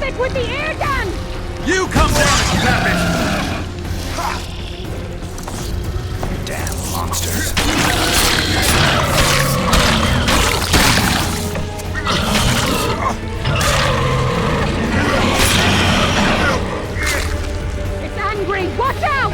it with the air gun! You come down and grab it! Damn monsters. It's angry! Watch out!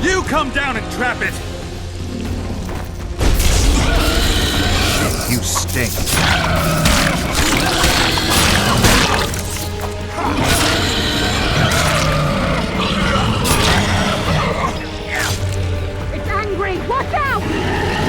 You come down and trap it! You stink. It's angry! Watch out!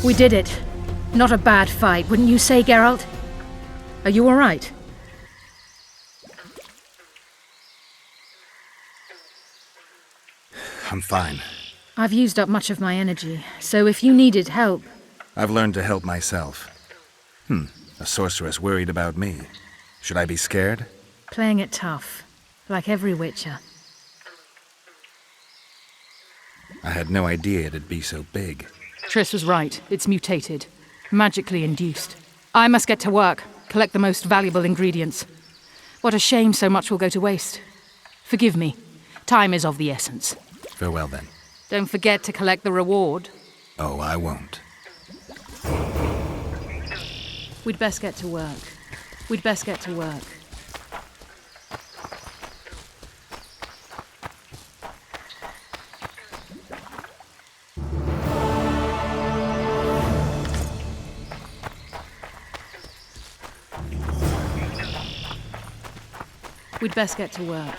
We did it. Not a bad fight, wouldn't you say, Geralt? Are you all right? I'm fine. I've used up much of my energy, so if you needed help... I've learned to help myself. A sorceress worried about me. Should I be scared? Playing it tough, like every Witcher. I had no idea it'd be so big. Triss was right. It's mutated. Magically induced. I must get to work. Collect the most valuable ingredients. What a shame so much will go to waste. Forgive me. Time is of the essence. Farewell then. Don't forget to collect the reward. Oh, I won't. We'd best get to work. We'd best get to work. We'd best get to work.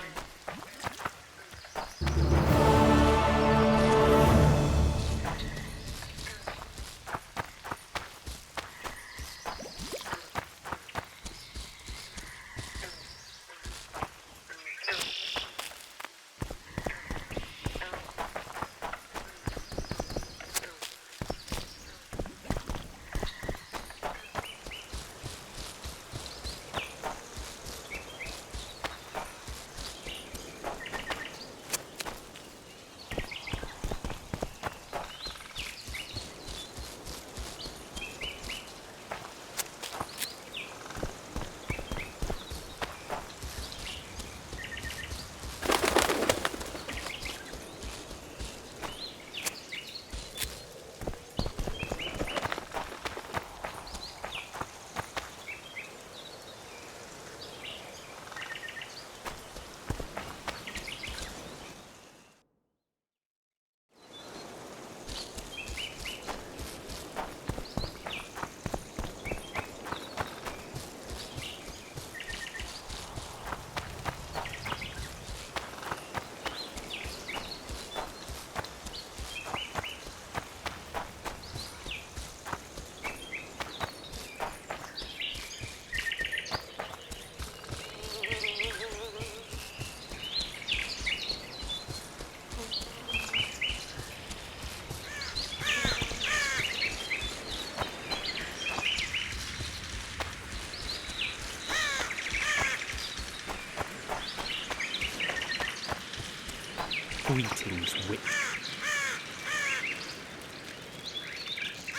Greetings, witch.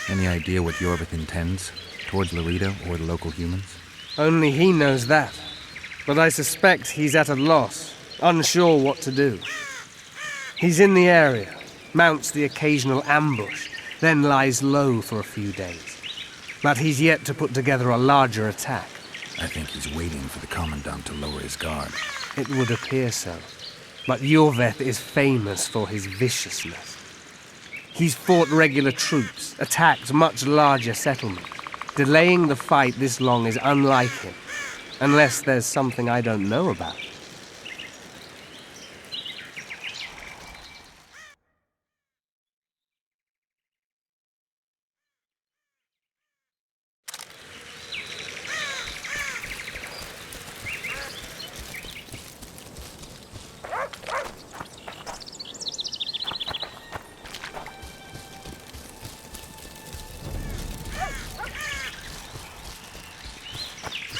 Any idea what Yorvith intends towards Laredo or the local humans? Only he knows that. But I suspect he's at a loss, unsure what to do. He's in the area, mounts the occasional ambush, then lies low for a few days. But he's yet to put together a larger attack. I think he's waiting for the Commandant to lower his guard. It would appear so. But Yorvith is famous for his viciousness. He's fought regular troops, attacked much larger settlements. Delaying the fight this long is unlike him, unless there's something I don't know about.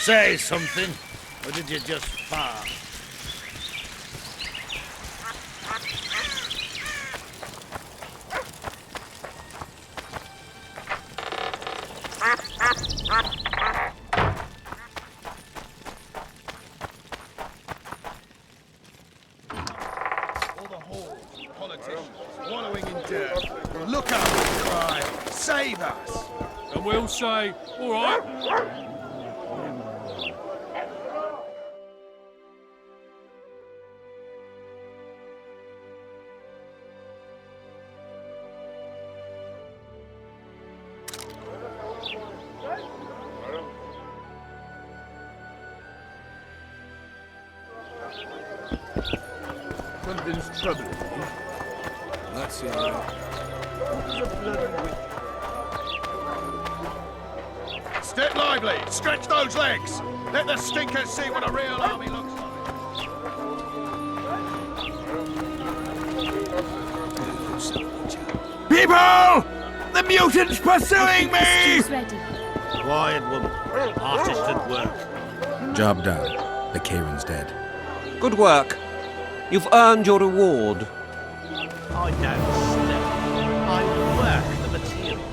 Say something, or did you just fart? All the whole politicians wallowing in dirt. Look up and cry, save us! And we'll say, all right. Something's troubling me. That's it. What is a bloody witch? Step lively! Stretch those legs! Let the stinkers see what a real army looks like! People! The mutant's pursuing me! Stew's ready. Quiet, woman. Artist at work. Job done. The Kayran's dead. Good work. You've earned your reward. I don't slip. I work the material.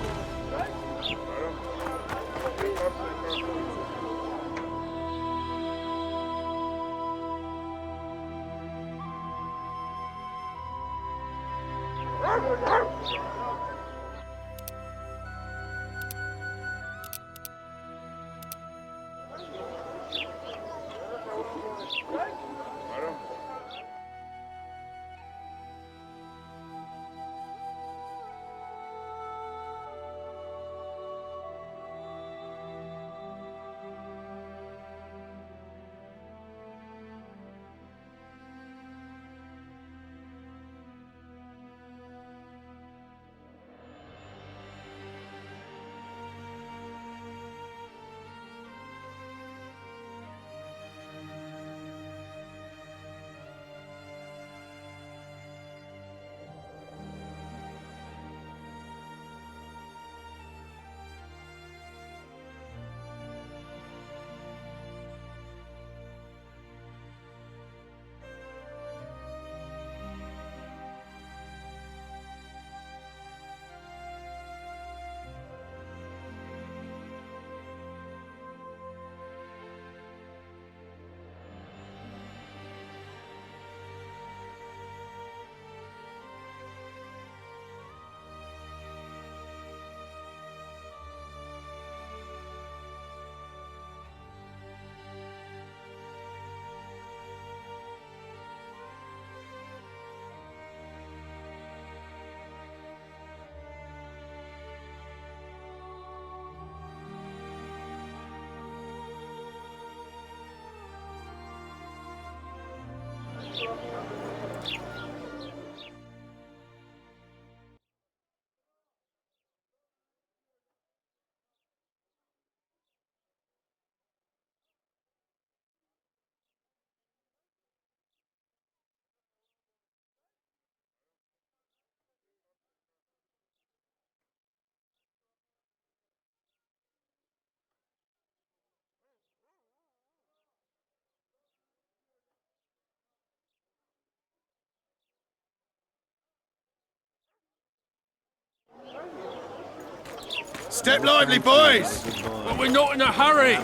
Step lively, boys! But we're not in a hurry.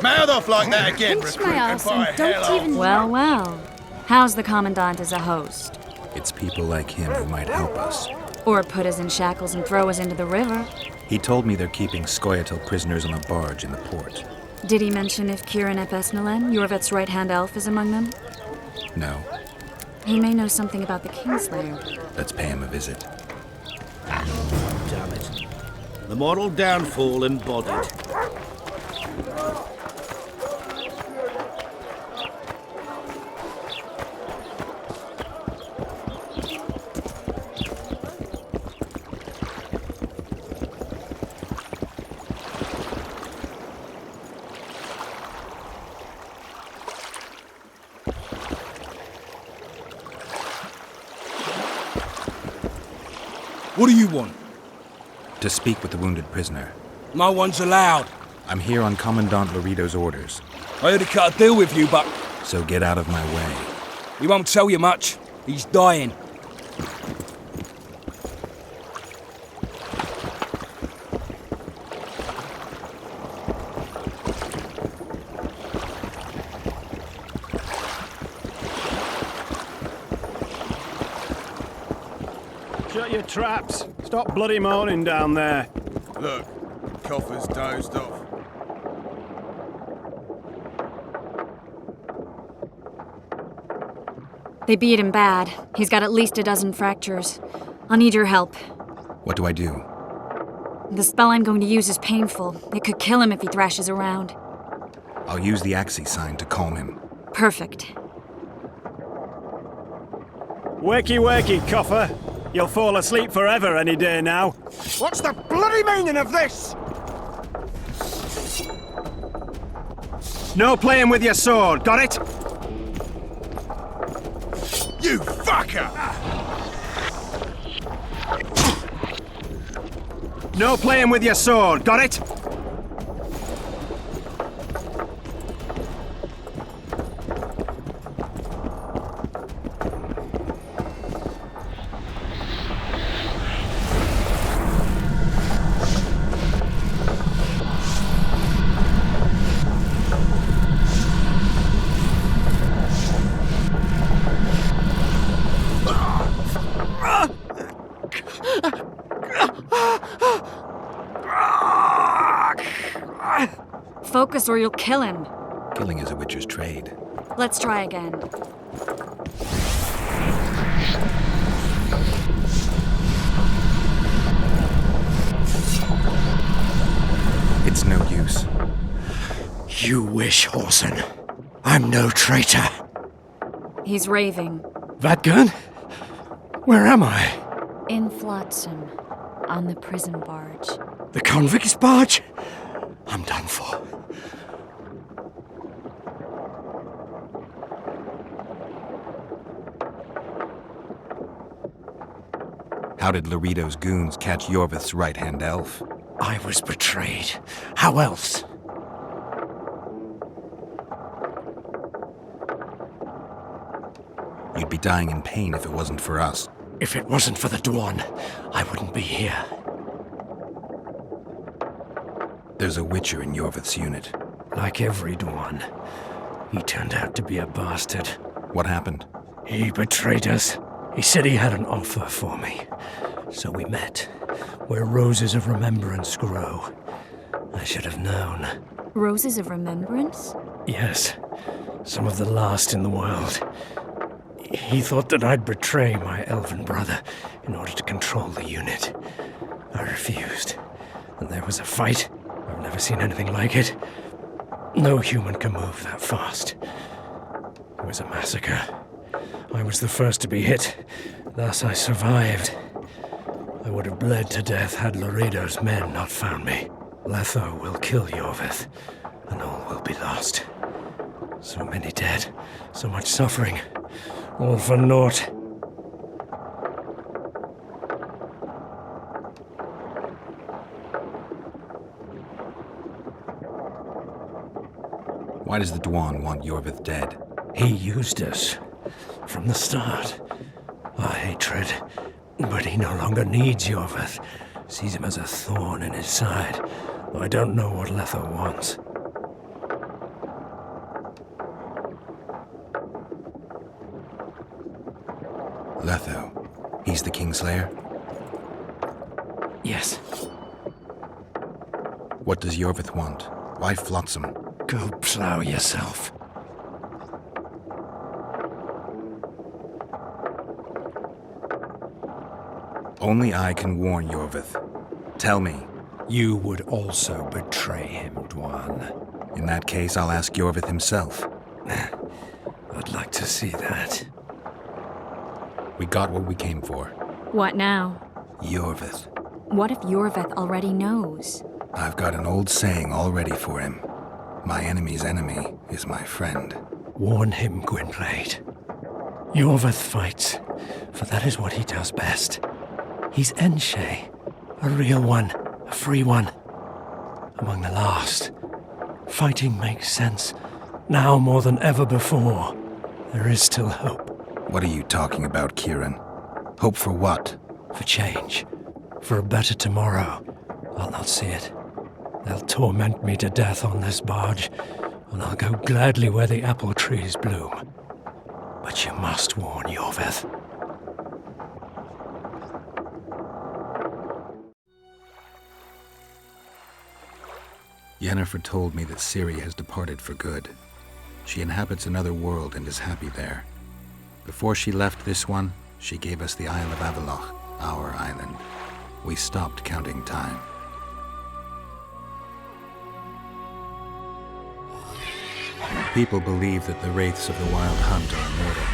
Mouth off like that again, Pinch my recruit, arse and by and don't hell even... Well, well. How's the Commandant as a host? It's people like him who might help us. Or put us in shackles and throw us into the river? He told me they're keeping Scoia'tael prisoners on a barge in the port. Did he mention if Kayran ep Esnalen, Yorvet's right-hand elf, is among them? No. He may know something about the Kingslayer. Let's pay him a visit. Damn it. The moral downfall embodied. What do you want? To speak with the wounded prisoner. No one's allowed. I'm here on Commandant Laredo's orders. I had to cut a deal with you, but So get out of my way. he won't tell you much. He's dying. Shut your traps. Stop bloody moaning down there. Look, Coffer's dozed off. They beat him bad. He's got at least a dozen fractures. I'll need your help. What do I do? The spell I'm going to use is painful. It could kill him if he thrashes around. I'll use the Axie sign to calm him. Perfect. Wakey, wakey, Coffer. You'll fall asleep forever any day now. What's the bloody meaning of this? No playing with your sword, got it? You fucker! No playing with your sword, got it? Focus or you'll kill him. Killing is a witcher's trade. Let's try again. It's no use. You wish, Horson. I'm no traitor. He's raving. That gun? Where am I? In Flotsam, on the prison barge. The convict's barge? I'm done for. How did Laredo's goons catch Yorvith's right-hand elf? I was betrayed. How else? You'd be dying in pain if it wasn't for us. If it wasn't for the Dwan, I wouldn't be here. There's a witcher in Yorvith's unit. Like every Dwan, he turned out to be a bastard. What happened? He betrayed us. He said he had an offer for me. So we met, where roses of remembrance grow. I should have known. Roses of remembrance? Yes, some of the last in the world. He thought that I'd betray my elven brother in order to control the unit. I refused, and there was a fight. I've never seen anything like it. No human can move that fast. It was a massacre. I was the first to be hit, thus I survived. I would have bled to death had Laredo's men not found me. Letho will kill Yorvith, and all will be lost. So many dead, so much suffering, all for naught. Why does the Dwan want Yorvith dead? He used us from the start. Our hatred. But he no longer needs Yorvith. Sees him as a thorn in his side. I don't know what Letho wants. Letho. He's the Kingslayer? Yes. What does Yorvith want? Why Flotsam? Go plow yourself. Only I can warn Yorvith. Tell me. You would also betray him, Dwan. In that case, I'll ask Yorvith himself. I'd like to see that. We got what we came for. What now? Yorvith. What if Yorvith already knows? I've got an old saying all ready for him. My enemy's enemy is my friend. Warn him, Gwynplaine. Yorvith fights, for that is what he does best. He's Enshe, a real one, a free one. Among the last. Fighting makes sense, now more than ever before. There is still hope. What are you talking about, Kayran? Hope for what? For change. For a better tomorrow. I'll not see it. They'll torment me to death on this barge, and I'll go gladly where the apple trees bloom. But you must warn Yorvith. Yennefer told me that Ciri has departed for good. She inhabits another world and is happy there. Before she left this one, she gave us the Isle of Avalok, our island. We stopped counting time. People believe that the wraiths of the Wild Hunt are immortal.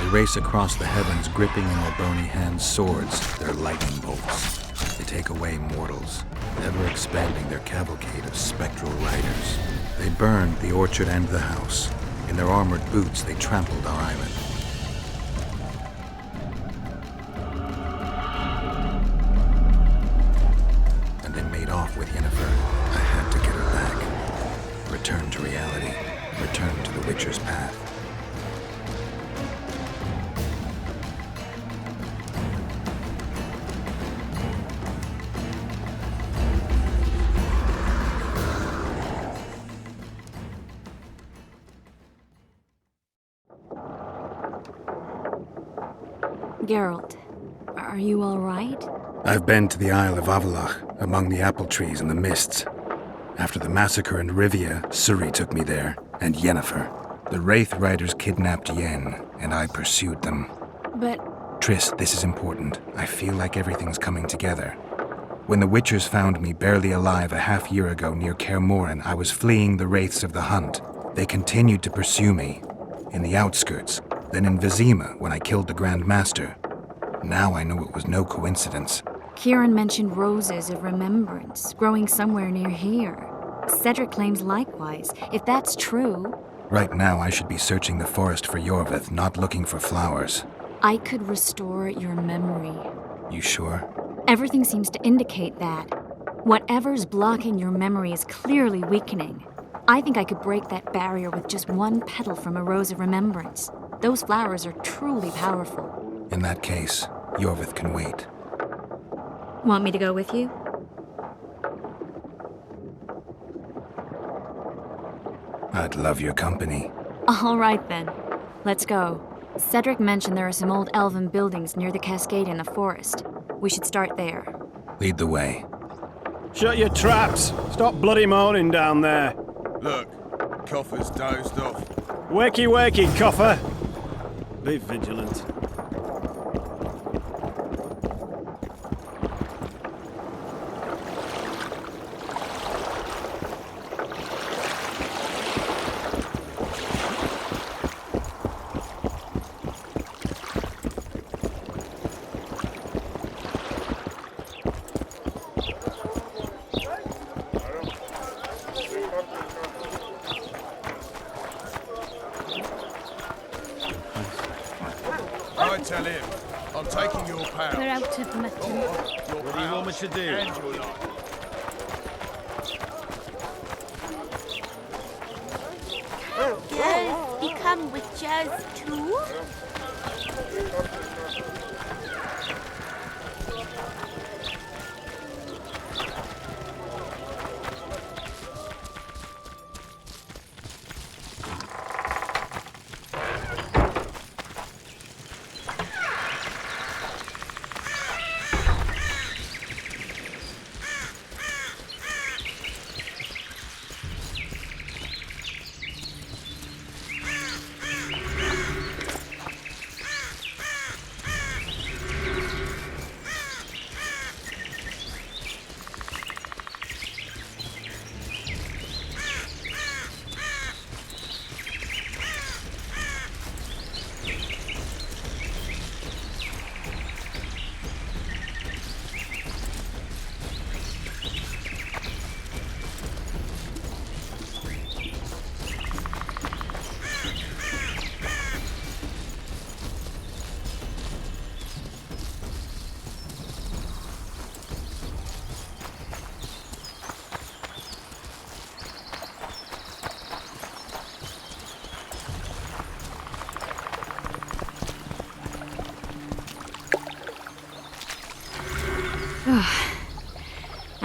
They race across the heavens, gripping in their bony hands swords, their lightning bolts. They take away mortals, ever expanding their cavalcade of spectral riders. They burned the orchard and the house. In their armored boots, they trampled our island. And then made off with Yennefer. I had to get her back. Return to reality. Return to the Witcher's path. Geralt, are you all right? I've been to the Isle of Avallac'h, among the apple trees and the mists. After the massacre in Rivia, Suri took me there, and Yennefer. The Wraith Riders kidnapped Yen, and I pursued them. But... Triss, this is important. I feel like everything's coming together. When the Witchers found me barely alive a half-year ago near Kaer Morhen, I was fleeing the Wraiths of the Hunt. They continued to pursue me, in the outskirts, then in Vizima when I killed the Grand Master. Now I know it was no coincidence. Kayran mentioned roses of remembrance growing somewhere near here. Cedric claims likewise. If that's true... Right now I should be searching the forest for Yorvith, not looking for flowers. I could restore your memory. You sure? Everything seems to indicate that. Whatever's blocking your memory is clearly weakening. I think I could break that barrier with just one petal from a rose of remembrance. Those flowers are truly powerful. In that case, Yorvith can wait. Want me to go with you? I'd love your company. All right then. Let's go. Cedric mentioned there are some old elven buildings near the cascade in the forest. We should start there. Lead the way. Shut your traps! Stop bloody moaning down there. Look, Coffer's dozed off. Wakey, wakey, Coffer! Be vigilant. I tell him, I'm taking your power. We're out of metal. What do you want me to do? And your life. Girls, you come with Joe's too?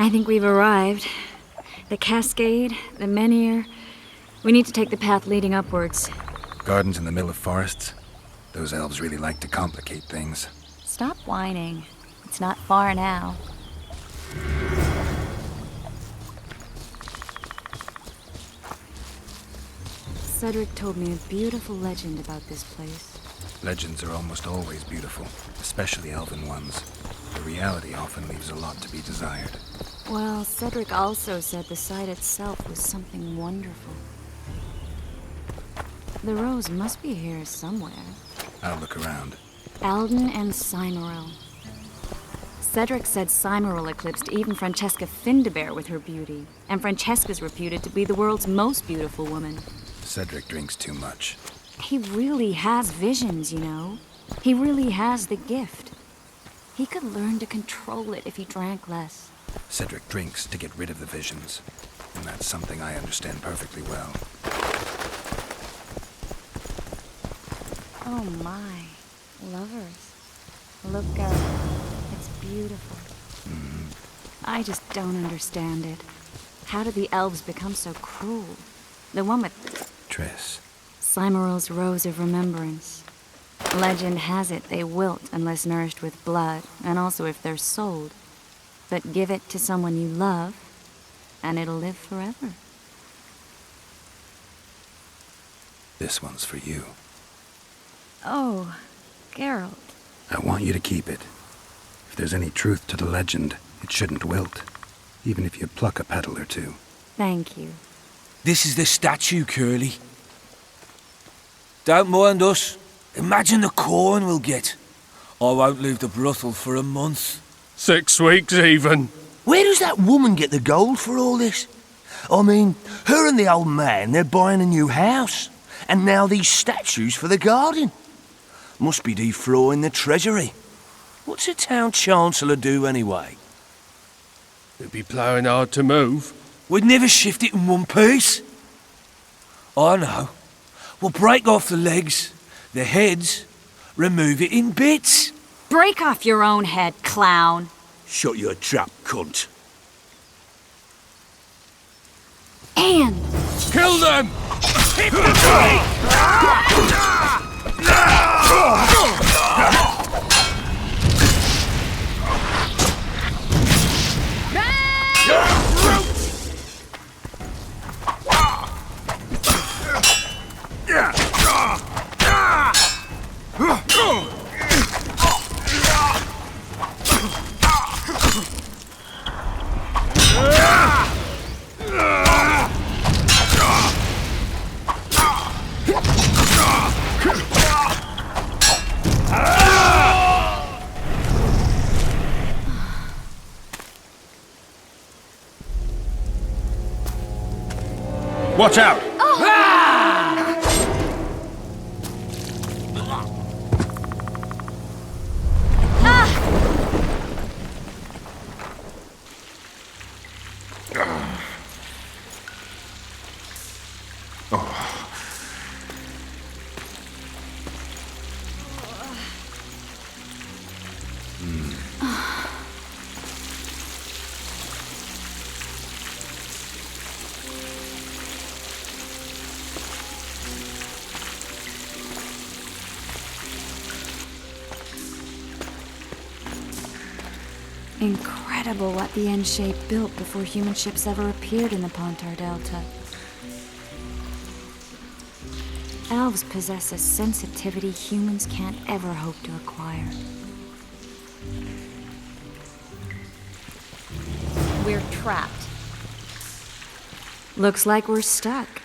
I think we've arrived. The cascade, the menhir. We need to take the path leading upwards. Gardens in the middle of forests? Those elves really like to complicate things. Stop whining. It's not far now. Cedric told me a beautiful legend about this place. Legends are almost always beautiful, especially elven ones. The reality often leaves a lot to be desired. Well, Cedric also said the site itself was something wonderful. The rose must be here somewhere. I'll look around. Alden and Cymorel. Cedric said Cymoril eclipsed even Francesca Findabair with her beauty, and Francesca's reputed to be the world's most beautiful woman. Cedric drinks too much. He really has visions, you know. He really has the gift. He could learn to control it if he drank less. Cedric drinks to get rid of the visions, and that's something I understand perfectly well. Oh my. Lovers. Look out. It's beautiful. I just don't understand it. How did the elves become so cruel? The one with... Triss. Cymoril's Rose of Remembrance. Legend has it they wilt unless nourished with blood, and also if they're sold. But give it to someone you love, and it'll live forever. This one's for you. Oh, Geralt. I want you to keep it. If there's any truth to the legend, it shouldn't wilt, even if you pluck a petal or two. Thank you. This is the statue, Curly. Don't mind us. Imagine the corn we'll get. I won't leave the brothel for a month. 6 weeks even. Where does that woman get the gold for all this? I mean, her and the old man, they're buying a new house. And now these statues for the garden. Must be defraying the treasury. What's a town chancellor do anyway? It'd be ploughing hard to move. We'd never shift it in one piece. I know. We'll break off the legs, the heads, remove it in bits. Break off your own head, clown. Shut your trap, cunt. And... Kill them! Hit the tree! Watch out! Incredible what the N-shape built before human ships ever appeared in the Pontar Delta. Elves possess a sensitivity humans can't ever hope to acquire. We're trapped. Looks like we're stuck.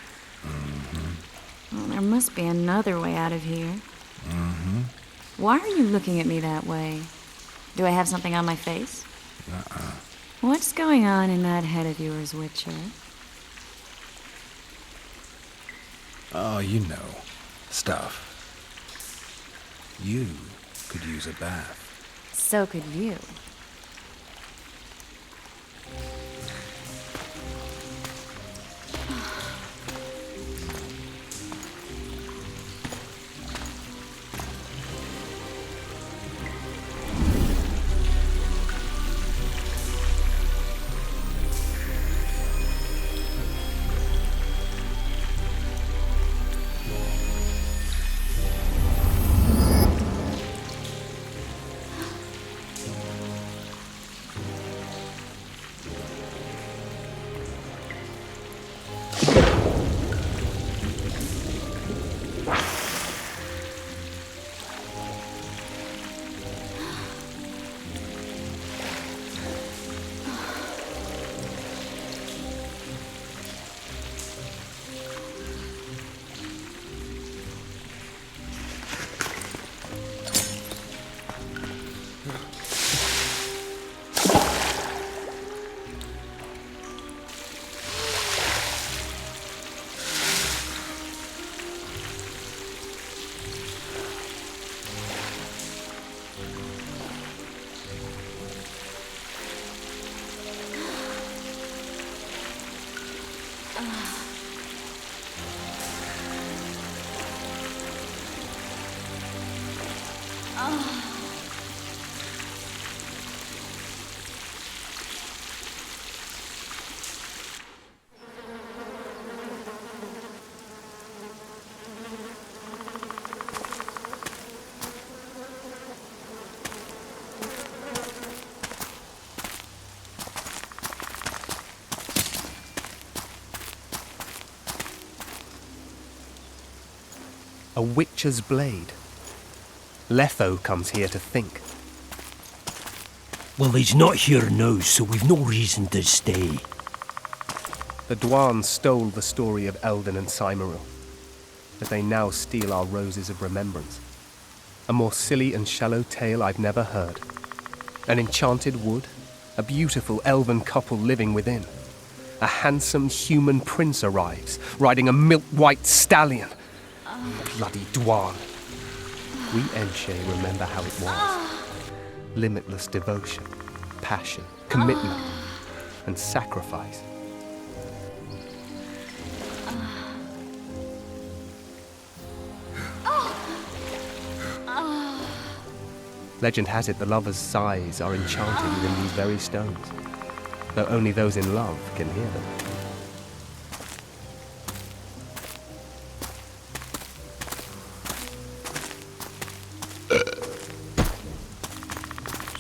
Well, there must be another way out of here. Why are you looking at me that way? Do I have something on my face? What's going on in that head of yours, Witcher? Oh, you know. Stuff. You could use a bath. So could you. A witcher's blade. Letho comes here to think. Well, he's not here now, so we've no reason to stay. The Dwan stole the story of Eldon and Cymoril, but they now steal our roses of remembrance. A more silly and shallow tale I've never heard. An enchanted wood, a beautiful elven couple living within. A handsome human prince arrives, riding a milk-white stallion. Bloody Dwan. We Enshe remember how it was. Limitless devotion, passion, commitment, and sacrifice. Legend has it the lovers' sighs are enchanted within these very stones, though only those in love can hear them.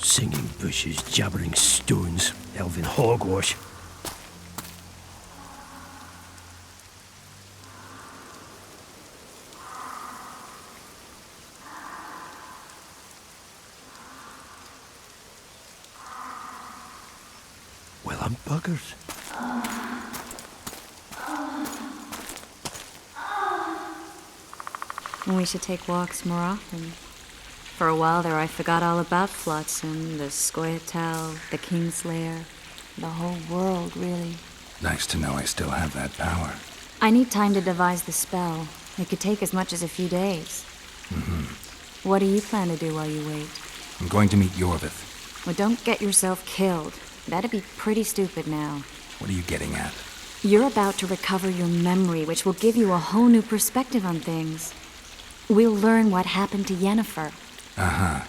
Singing bushes, jabbering stones, elven hogwash. Well, I'm buggered. We should take walks more often. For a while there, I forgot all about Flotsam, the Scoia'tael, the Kingslayer, the whole world, really. Nice to know I still have that power. I need time to devise the spell. It could take as much as a few days. Mm-hmm. What do you plan to do while you wait? I'm going to meet Yorvith. Well, don't get yourself killed. That'd be pretty stupid now. What are you getting at? You're about to recover your memory, which will give you a whole new perspective on things. We'll learn what happened to Yennefer. Uh-huh.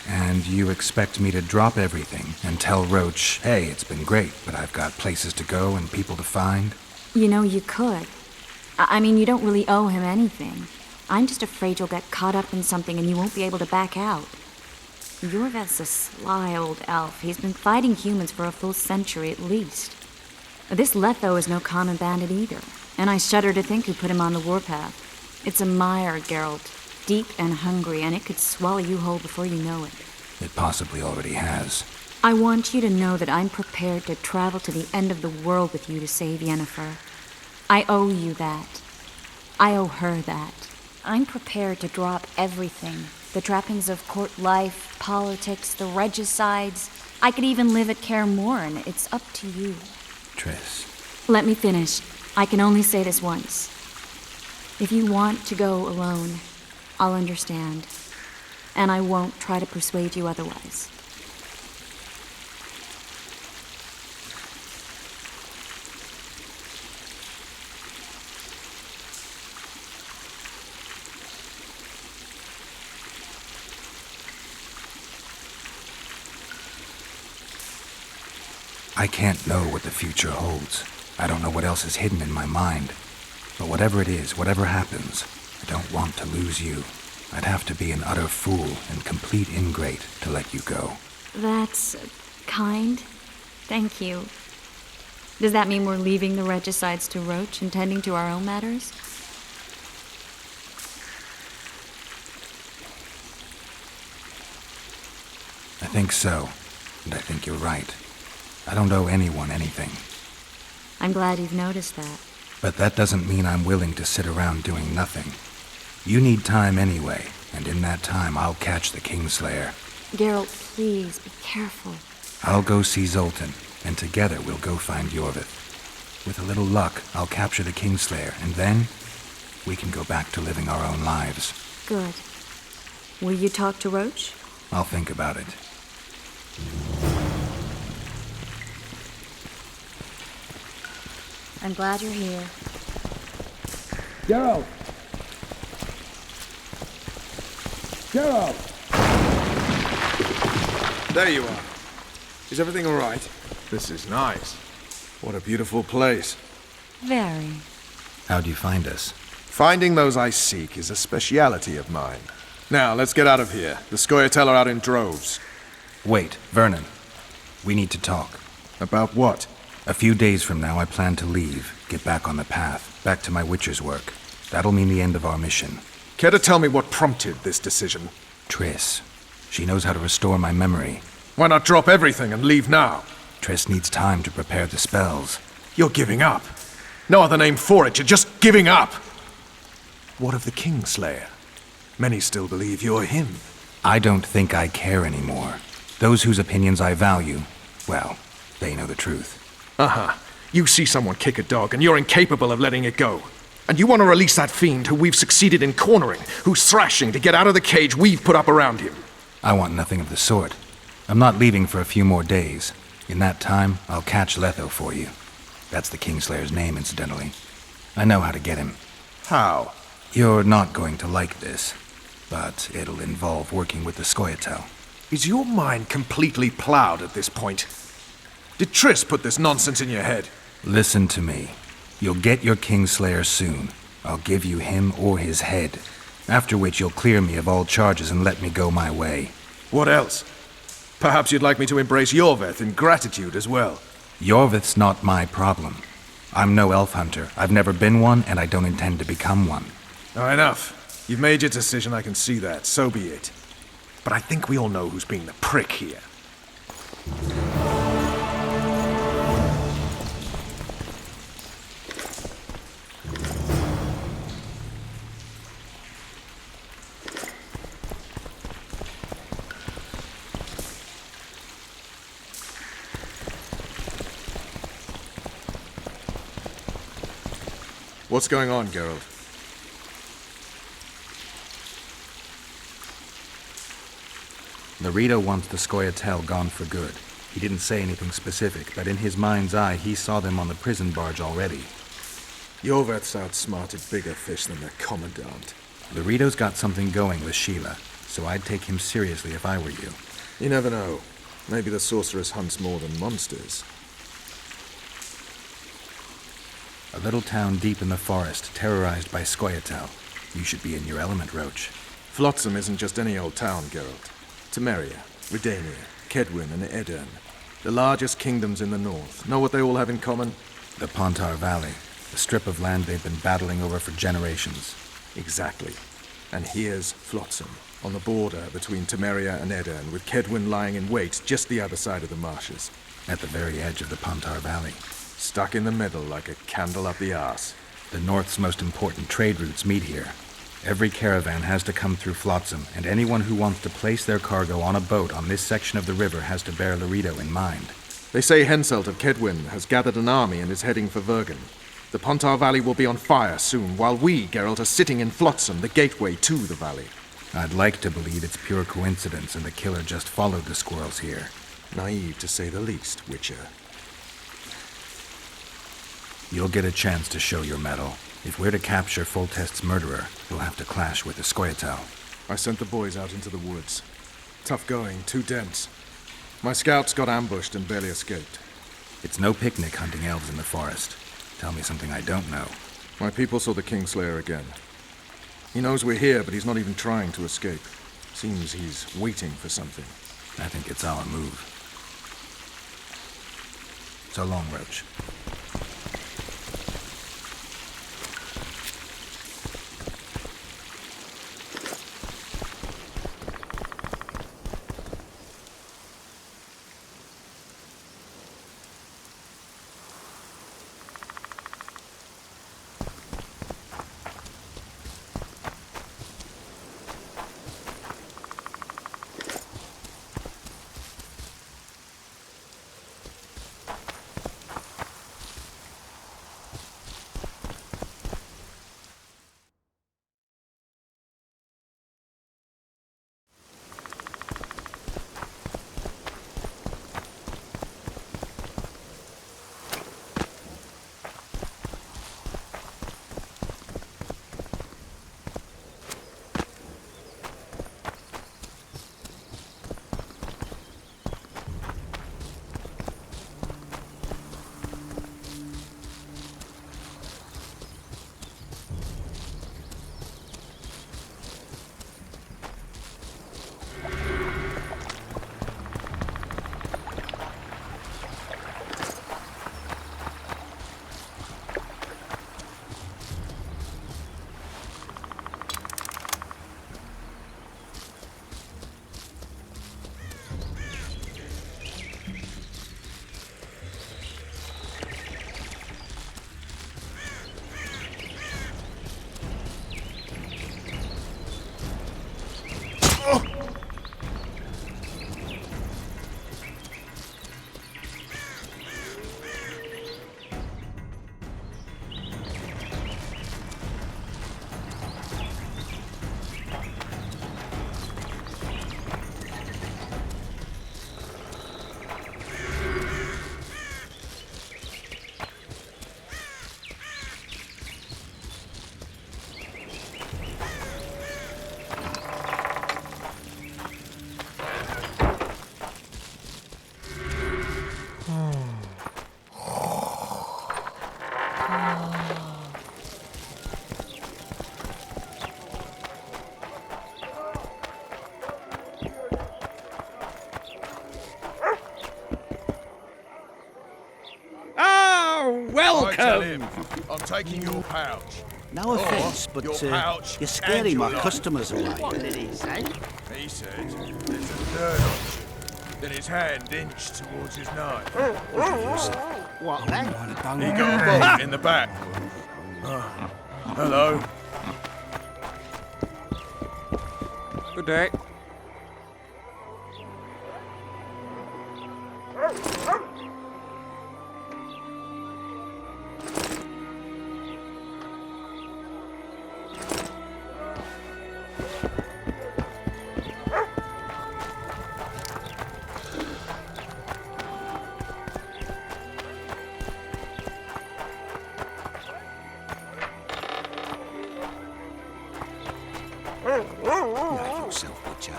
And you expect me to drop everything and tell Roach, hey, it's been great, but I've got places to go and people to find? You know, you could. I mean, you don't really owe him anything. I'm just afraid you'll get caught up in something and you won't be able to back out. Yorvith's a sly old elf. He's been fighting humans for a full century at least. This Letho is no common bandit either, and I shudder to think who put him on the warpath. It's a mire, Geralt. Deep and hungry, and it could swallow you whole before you know it. It possibly already has. I want you to know that I'm prepared to travel to the end of the world with you to save Yennefer. I owe you that. I owe her that. I'm prepared to drop everything. The trappings of court life, politics, the regicides. I could even live at Kaer Morhen. It's up to you. Triss. Let me finish. I can only say this once. If you want to go alone, I'll understand. And I won't try to persuade you otherwise. I can't know what the future holds. I don't know what else is hidden in my mind. But whatever it is, whatever happens, I don't want to lose you. I'd have to be an utter fool and complete ingrate to let you go. That's kind. Thank you. Does that mean we're leaving the regicides to Roach and tending to our own matters? I think so, and I think you're right. I don't owe anyone anything. I'm glad you've noticed that. But that doesn't mean I'm willing to sit around doing nothing. You need time anyway, and in that time I'll catch the Kingslayer. Geralt, please, be careful. I'll go see Zoltan, and together we'll go find Yorvith. With a little luck, I'll capture the Kingslayer, and then we can go back to living our own lives. Good. Will you talk to Roach? I'll think about it. I'm glad you're here. Geralt! Geralt! There you are. Is everything all right? This is nice. What a beautiful place. Very. How'd you find us? Finding those I seek is a speciality of mine. Now, let's get out of here. The Scoia'tael are out in droves. Wait, Vernon. We need to talk. About what? A few days from now, I plan to leave, get back on the path, back to my witcher's work. That'll mean the end of our mission. Care to tell me what prompted this decision? Triss. She knows how to restore my memory. Why not drop everything and leave now? Triss needs time to prepare the spells. You're giving up. No other name for it, you're just giving up. What of the Kingslayer? Many still believe you're him. I don't think I care anymore. Those whose opinions I value, well, they know the truth. Uh-huh. You see someone kick a dog and you're incapable of letting it go. And you want to release that fiend who we've succeeded in cornering, who's thrashing to get out of the cage we've put up around him. I want nothing of the sort. I'm not leaving for a few more days. In that time, I'll catch Letho for you. That's the Kingslayer's name, incidentally. I know how to get him. How? You're not going to like this, but it'll involve working with the Scoia'tael. Is your mind completely plowed at this point? Did Triss put this nonsense in your head? Listen to me. You'll get your Kingslayer soon. I'll give you him or his head. After which you'll clear me of all charges and let me go my way. What else? Perhaps you'd like me to embrace Yorveth in gratitude as well. Yorveth's not my problem. I'm no elf hunter. I've never been one, and I don't intend to become one. Oh, enough. You've made your decision, I can see that. So be it. But I think we all know who's being the prick here. What's going on, Geralt? Larito wants the Scoia'tael gone for good. He didn't say anything specific, but in his mind's eye, he saw them on the prison barge already. Yorveth's outsmarted bigger fish than their commandant. Larito's got something going with Sheila, so I'd take him seriously if I were you. You never know. Maybe the sorceress hunts more than monsters. A little town deep in the forest, terrorized by Scoia'tael. You should be in your element, Roach. Flotsam isn't just any old town, Geralt. Temeria, Redania, Kedwin, and Edirn. The largest kingdoms in the north. Know what they all have in common? The Pontar Valley, the strip of land they've been battling over for generations. Exactly. And here's Flotsam, on the border between Temeria and Edirn, with Kedwin lying in wait just the other side of the marshes. At the very edge of the Pontar Valley. Stuck in the middle like a candle up the arse. The north's most important trade routes meet here. Every caravan has to come through Flotsam, and anyone who wants to place their cargo on a boat on this section of the river has to bear Larito in mind. They say Henselt of Kedwin has gathered an army and is heading for Vergen. The Pontar Valley will be on fire soon, while we, Geralt, are sitting in Flotsam, the gateway to the valley. I'd like to believe it's pure coincidence and the killer just followed the squirrels here. Naive, to say the least, Witcher. You'll get a chance to show your mettle. If we're to capture Foltest's murderer, we'll have to clash with the Scoia'tael. I sent the boys out into the woods. Tough going, too dense. My scouts got ambushed and barely escaped. It's no picnic hunting elves in the forest. Tell me something I don't know. My people saw the Kingslayer again. He knows we're here, but he's not even trying to escape. Seems he's waiting for something. I think it's our move. So long, Roach. I'm taking your pouch. No offence, but your pouch you're scaring and my your customers away. What did he say? He said there's a nerd option. Then his hand inched towards his knife. What then? He got a bolt in the back. Hello. Good day. Like yourself, Witcher.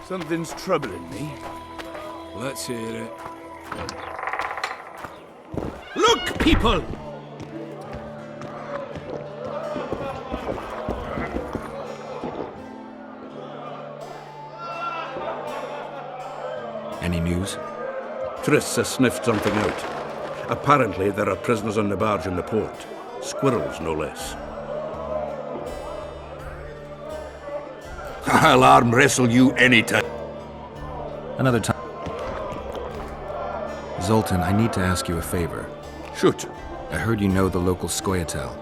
Something's troubling me. Let's hear it. Look, people! Any news? Triss has sniffed something out. Apparently, there are prisoners on the barge in the port. Squirrels, no less. I'll arm wrestle you anytime. Another time. Zoltan, I need to ask you a favor. Shoot. I heard you know the local Scoia'tael.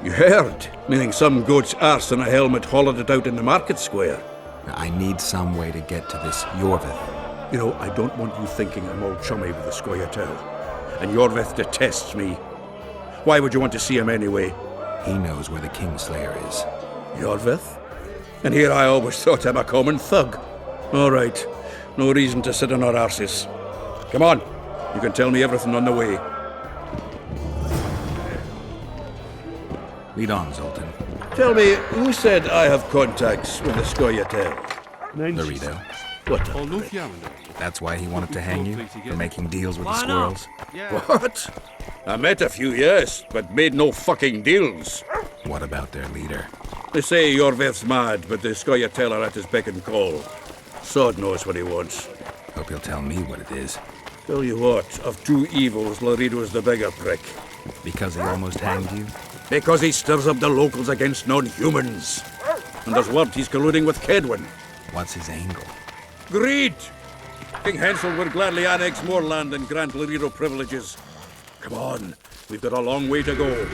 You heard? Meaning some goat's arse in a helmet hollowed it out in the market square. I need some way to get to this Yorvith. You know, I don't want you thinking I'm all chummy with the Scoia'tael. And Yorvith detests me. Why would you want to see him anyway? He knows where the Kingslayer is. Yorvith? And here I always thought him a common thug. All right. No reason to sit on our arses. Come on. You can tell me everything on the way. Lead on, Zoltan. Tell me, who said I have contacts with the Scoia'tael? Larito. What the... That's why he wanted to hang you? For making deals with the squirrels? What? I met a few, yes, but made no fucking deals. What about their leader? They say Yorvith's mad, but the Scoia'tael are at his beck and call. Sod knows what he wants. Hope he'll tell me what it is. Tell you what, of two evils, Larito's the bigger prick. Because he almost hanged you? Because he stirs up the locals against non-humans. And there's word he's colluding with Kedwin. What's his angle? Greed! King Hansel would gladly annex more land and grant Larito privileges. Come on, we've got a long way to go.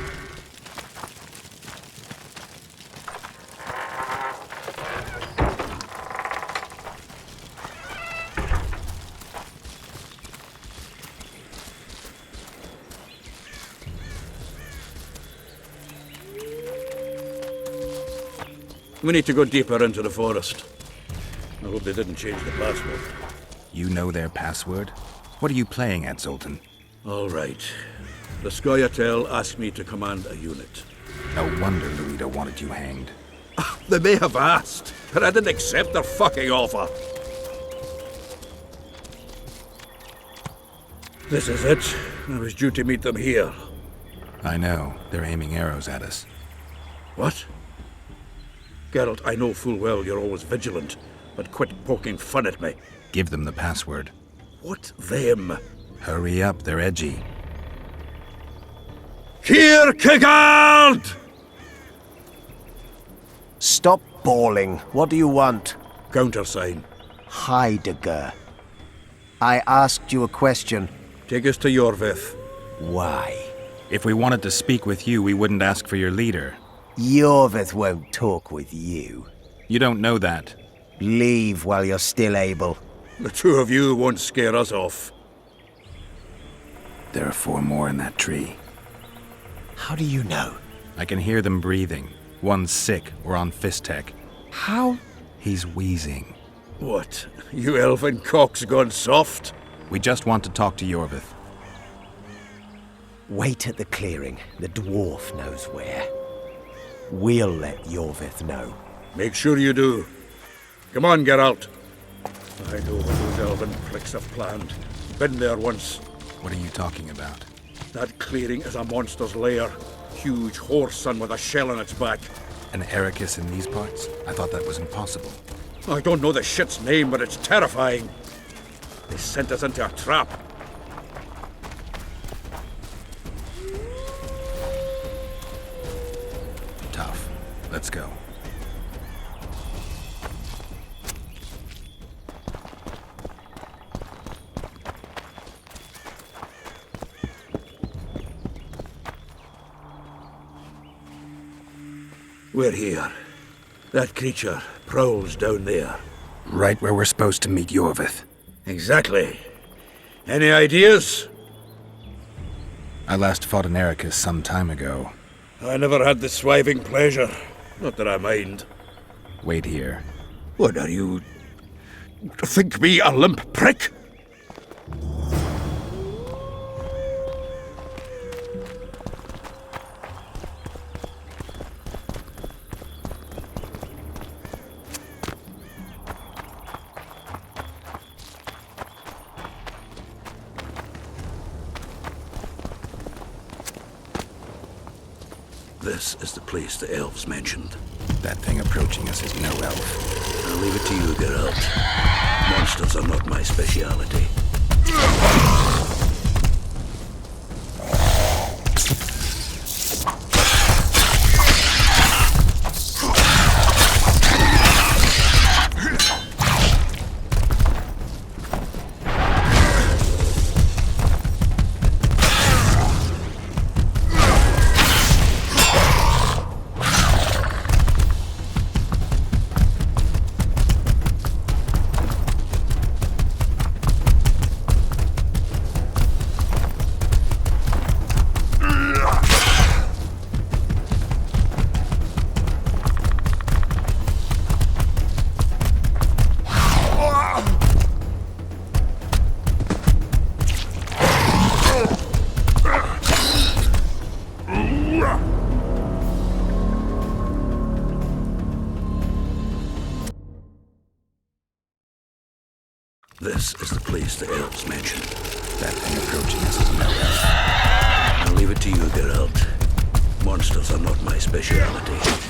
We need to go deeper into the forest. I hope they didn't change the password. You know their password? What are you playing at, Zoltan? All right. The Scoia'tael asked me to command a unit. No wonder Larito wanted you hanged. They may have asked, but I didn't accept their fucking offer. This is it. I was due to meet them here. I know. They're aiming arrows at us. What? Geralt, I know full well you're always vigilant, but quit poking fun at me. Give them the password. What them? Hurry up, they're edgy. Kierkegaard! Stop bawling. What do you want? Countersign. Heidegger. I asked you a question. Take us to Yorvith. Why? If we wanted to speak with you, we wouldn't ask for your leader. Yorvith won't talk with you. You don't know that. Leave while you're still able. The two of you won't scare us off. There are 4 more in that tree. How do you know? I can hear them breathing. One's sick or on Fistek. How? He's wheezing. What? You elfin cock's gone soft? We just want to talk to Yorvith. Wait at the clearing. The dwarf knows where. We'll let Yorvith know. Make sure you do. Come on, Geralt. I know what those elven pricks have planned. Been there once. What are you talking about? That clearing is a monster's lair. Huge horse son with a shell on its back. An Ericus in these parts? I thought that was impossible. I don't know the shit's name, but it's terrifying. They sent us into a trap. tough. Let's go. We're here. That creature prowls down there. Right where we're supposed to meet Yorvith. Exactly. Any ideas? I last fought an Ericus some time ago. I never had the swiving pleasure. Not that I mind. Wait here. What are you... think me a limp prick? This is the place the elves mentioned. That thing approaching us is no elf. I'll leave it to you, Geralt. Monsters are not my speciality. This is the place the elves mentioned. That thing approaching us is no elf. I'll leave it to you, Geralt. Monsters are not my speciality.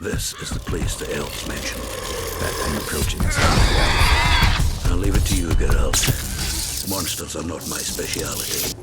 This is the place the elves mentioned. That thing approaching us is no elf. I'll leave it to you, Geralt. Monsters are not my speciality.